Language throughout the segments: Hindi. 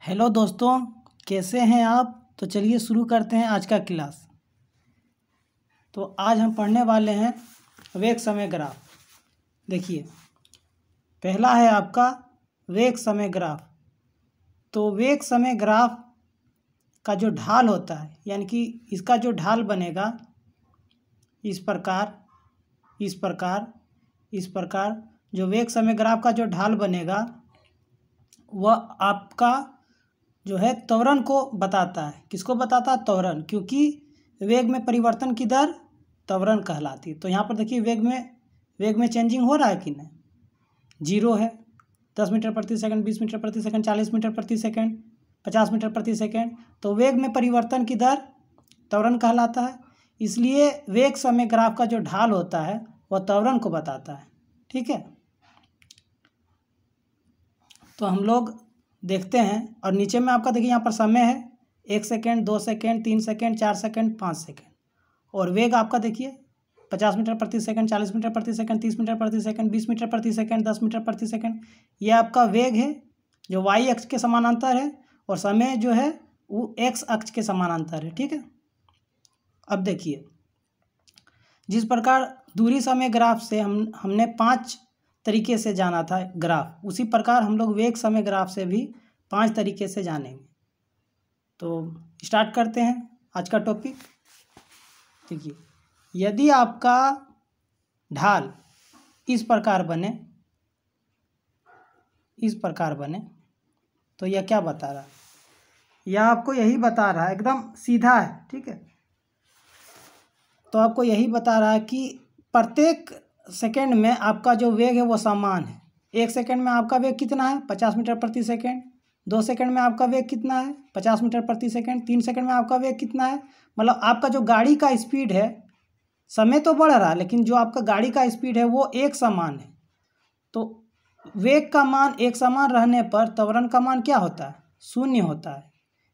हेलो दोस्तों, कैसे हैं आप। तो चलिए शुरू करते हैं आज का क्लास। तो आज हम पढ़ने वाले हैं वेग समय ग्राफ। देखिए, पहला है आपका वेग समय ग्राफ। तो वेग समय ग्राफ का जो ढाल होता है, यानी कि इसका जो ढाल बनेगा इस प्रकार जो वेग समय ग्राफ का जो ढाल बनेगा वह आपका जो है त्वरण को बताता है। किसको बताता है? त्वरण, क्योंकि वेग में परिवर्तन की दर त्वरण कहलाती है। तो यहाँ पर देखिए वेग में चेंजिंग हो रहा है कि नहीं? जीरो है। 10 मीटर प्रति सेकंड, 20 मीटर प्रति सेकंड, 40 मीटर प्रति सेकंड, 50 मीटर प्रति सेकंड। तो वेग में परिवर्तन की दर त्वरण कहलाता है। इसलिए वेग समय ग्राफ का जो ढाल होता है वह त्वरण को बताता है। ठीक है, तो हम लोग देखते हैं। और नीचे में आपका देखिए यहाँ पर समय है 1 second, 2 second, 3 second, 4 second, 5 second. और वेग आपका देखिए 50 मीटर प्रति सेकंड, 40 मीटर प्रति सेकंड, 30 मीटर प्रति सेकंड, 20 मीटर प्रति सेकंड, 10 मीटर प्रति सेकंड। ये आपका वेग है जो वाई अक्ष के समानांतर है, और समय जो है वो एक्स अक्ष के समानांतर है। ठीक है, अब देखिए, जिस प्रकार दूरी समय ग्राफ से हमने 5 तरीके से जाना था ग्राफ, उसी प्रकार हम लोग वेग समय ग्राफ से भी 5 तरीके से जानेंगे। तो स्टार्ट करते हैं आज का टॉपिक। देखिए, यदि आपका ढाल इस प्रकार बने तो यह क्या बता रहा है? यह आपको यही बता रहा है, एकदम सीधा है। ठीक है, तो आपको यही बता रहा है कि प्रत्येक सेकंड में आपका जो वेग है वो समान है। 1 सेकंड में आपका वेग कितना है? 50 मीटर प्रति सेकंड। 2 सेकंड में आपका वेग कितना है? 50 मीटर प्रति सेकंड। 3 सेकंड में आपका वेग कितना है? मतलब आपका जो गाड़ी का स्पीड है, समय तो बढ़ रहा है लेकिन जो आपका गाड़ी का स्पीड है वो एक समान है। तो वेग का मान एक समान रहने पर त्वरण का मान क्या होता है? शून्य होता है।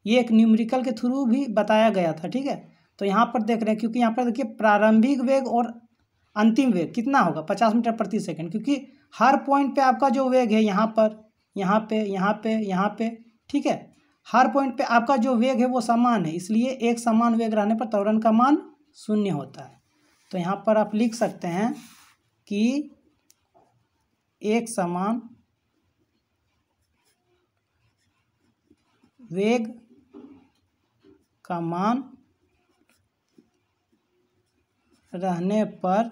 ये एक न्यूमेरिकल के थ्रू भी बताया गया था। ठीक है, तो यहाँ पर देख रहे हैं, क्योंकि यहाँ पर देखिए प्रारंभिक वेग और अंतिम वेग कितना होगा? 50 मीटर प्रति सेकंड, क्योंकि हर पॉइंट पे आपका जो वेग है यहाँ पे, यहाँ पे, ठीक है, हर पॉइंट पे आपका जो वेग है वो समान है। इसलिए एक समान वेग रहने पर त्वरण का मान शून्य होता है। तो यहाँ पर आप लिख सकते हैं कि एक समान वेग का मान रहने पर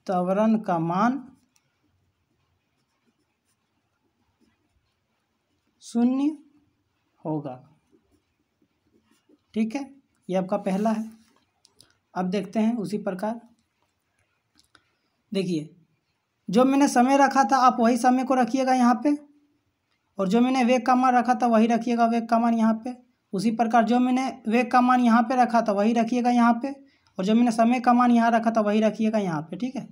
त्वरण का मान शून्य होगा। ठीक है, ये आपका पहला है। अब देखते हैं उसी प्रकार। देखिए, जो मैंने समय रखा था आप वही समय को रखिएगा यहाँ पे, और जो मैंने वेग का मान रखा था वही रखिएगा वेग का मान यहाँ पे। उसी प्रकार जो मैंने वेग का मान यहाँ पे रखा था वही रखिएगा यहाँ पे, और जो मैंने समय का मान यहाँ रखा था वही रखिएगा यहाँ पे। ठीक है,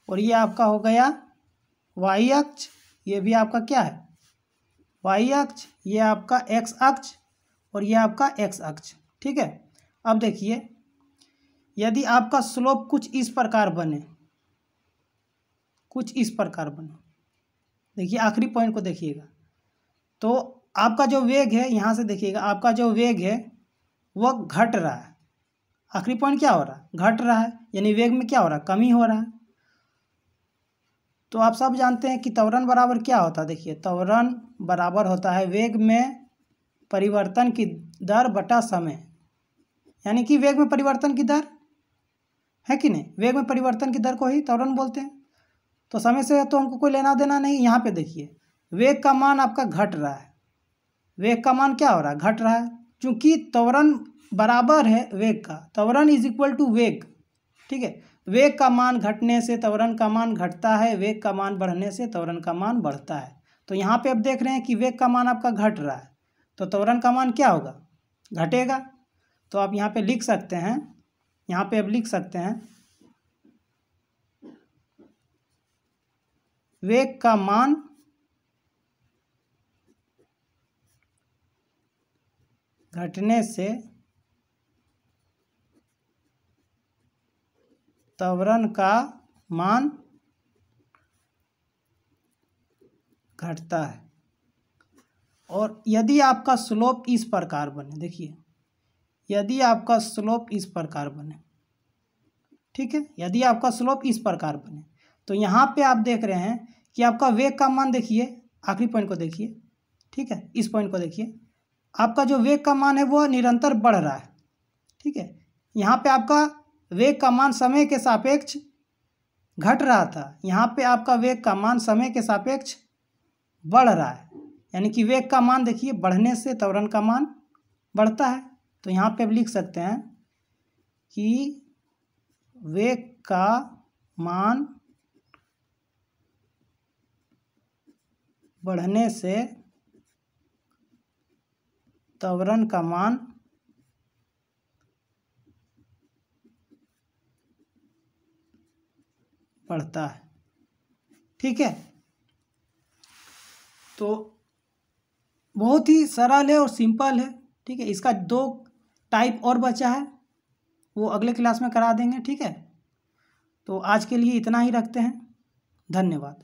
और ये आपका हो गया वाई अक्ष, ये भी आपका क्या है? वाई अक्ष। ये आपका एक्स अक्ष, और ये आपका एक्स अक्ष। ठीक है, अब देखिए, यदि आपका स्लोप कुछ इस प्रकार बने, देखिए आखिरी पॉइंट को देखिएगा। तो आपका जो वेग है, यहाँ से देखिएगा, आपका जो वेग है वह घट रहा है। आखिरी पॉइंट क्या हो रहा है? घट रहा है, यानी वेग में क्या हो रहा है? कमी हो रहा है। तो आप सब जानते हैं कि त्वरण बराबर क्या होता है। देखिए, त्वरण बराबर होता है वेग में परिवर्तन की दर बटा समय, यानी कि वेग में परिवर्तन की दर है कि नहीं? वेग में परिवर्तन की दर को ही त्वरण बोलते हैं। तो समय से तो हमको कोई लेना देना नहीं। यहाँ पे देखिए, वेग का मान आपका घट रहा है। वेग का मान क्या हो रहा है? घट रहा है, क्योंकि त्वरण बराबर है वेग का। त्वरण इज इक्वल टू वेग। ठीक है, वेग का मान घटने से त्वरण का मान घटता है, वेग का मान बढ़ने से त्वरण का मान बढ़ता है। तो यहाँ पे आप देख रहे हैं कि वेग का मान आपका घट रहा है, तो त्वरण का मान क्या होगा? घटेगा। तो आप यहाँ पे लिख सकते हैं, यहाँ पे आप लिख सकते हैं वेग का मान घटने से त्वरण का मान घटता है। और यदि आपका स्लोप इस प्रकार बने, देखिए यदि आपका स्लोप इस प्रकार बने, ठीक है, यदि आपका स्लोप इस प्रकार बने तो यहाँ पे आप देख रहे हैं कि आपका वेग का मान, देखिए आखिरी पॉइंट को देखिए, ठीक है, इस पॉइंट को देखिए, आपका जो वेग का मान है वो निरंतर बढ़ रहा है, ठीक है। यहाँ पे आपका वेग का मान समय के सापेक्ष घट रहा था, यहाँ पे आपका वेग का मान समय के सापेक्ष बढ़ रहा है, यानी कि वेग का मान देखिए बढ़ने से त्वरण का मान बढ़ता है। तो यहाँ पे आप लिख सकते हैं कि वेग का मान बढ़ने से त्वरण का मान बढ़ता है, ठीक है। तो बहुत ही सरल है और सिंपल है, ठीक है। इसका 2 टाइप और बचा है, वो अगले क्लास में करा देंगे, ठीक है। तो आज के लिए इतना ही रखते हैं, धन्यवाद।